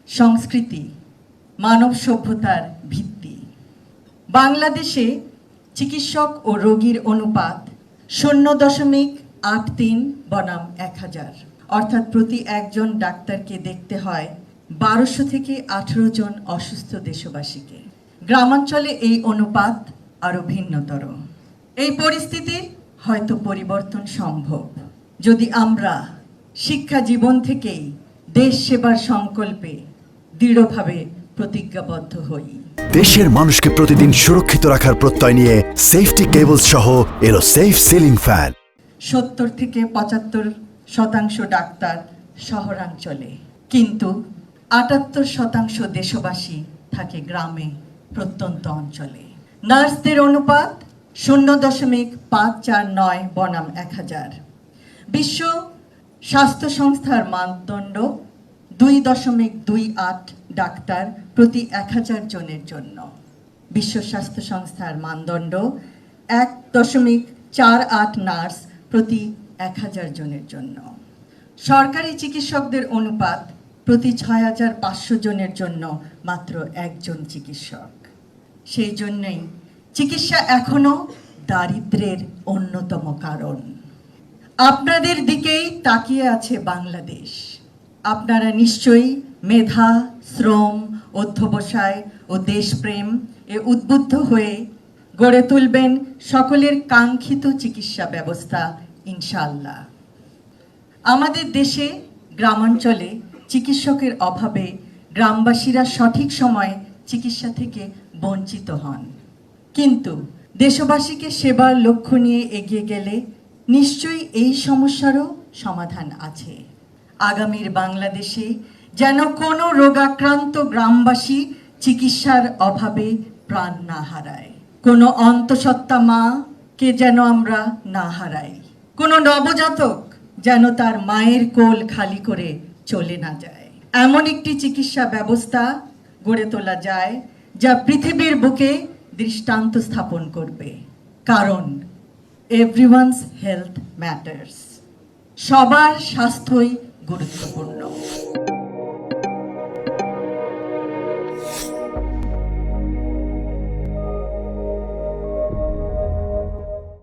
সংস্কৃতি মানব সভ্যতার ভিত্তি। বাংলাদেশে চিকিৎসক ও রোগীর অনুপাত 0.83 বনাম 1000, অর্থাৎ প্রতি একজন ডাক্তারকে দেখতে হয় 1200 থেকে 18 জন অসুস্থ দেশবাসীকে। গ্রামাঞ্চলে এই অনুপাত আরও ভিন্নতর। এই পরিস্থিতির হয়তো পরিবর্তন সম্ভব যদি আমরা শিক্ষা জীবন থেকেই দেশ সেবার সংকল্পে দৃঢ়ভাবে প্রতিজ্ঞাবদ্ধ হই। দেশের মানুষকে প্রতিদিন সুরক্ষিত রাখার প্রত্যয় নিয়ে সেফটি কেবলস সহ এলো সেফ সিলিং ফ্যান। 70 থেকে 75% ডাক্তার শহরাঞ্চলে, কিন্তু 78% দেশবাসী থাকে গ্রামে, প্রত্যন্ত অঞ্চলে। নার্সদের অনুপাত 0.549 বনাম 1000। বিশ্ব স্বাস্থ্য সংস্থার মানদণ্ড 2.28 ডাক্তার প্রতি 1000 জনের জন্য। বিশ্ব স্বাস্থ্য সংস্থার মানদণ্ড 1.48 নার্স প্রতি 1000 জনের জন্য। সরকারি চিকিৎসকদের অনুপাত প্রতি 6500 জনের জন্য মাত্র একজন চিকিৎসক। সেই জন্যই চিকিৎসা এখনো দারিদ্র্যের অন্যতম কারণ। আপনাদের দিকেই তাকিয়ে আছে বাংলাদেশ। আপনারা নিশ্চয়ই মেধা, শ্রম, অধ্যবসায় ও দেশপ্রেম উদ্বুদ্ধ হয়ে গড়ে তুলবেন সকলের কাঙ্ক্ষিত চিকিৎসা ব্যবস্থা ইনশাআল্লাহ। আমাদের দেশে গ্রামাঞ্চলে চিকিৎসকের অভাবে গ্রামবাসীরা সঠিক সময়ে চিকিৎসা থেকে বঞ্চিত হন। কিন্তু দেশবাসীকে সেবার লক্ষ্য নিয়ে এগিয়ে গেলে নিশ্চয়ই এই সমস্যারও সমাধান আছে। আগামীর বাংলাদেশে যেন কোনো রোগাক্রান্ত গ্রামবাসী চিকিৎসার অভাবে প্রাণ না হারায়, কোনো অন্তঃসত্ত্বা মাকে যেন আমরা না হারাই, কোনো নবজাতক যেন তার মায়ের কোল খালি করে চলে না যায়। এমন একটি চিকিৎসা ব্যবস্থা গড়ে তোলা যায় যা পৃথিবীর বুকে দৃষ্টান্ত স্থাপন করবে। কারণ এভরিওয়ানস হেলথ ম্যাটার্স, সবার স্বাস্থ্যই গুরুত্বপূর্ণ।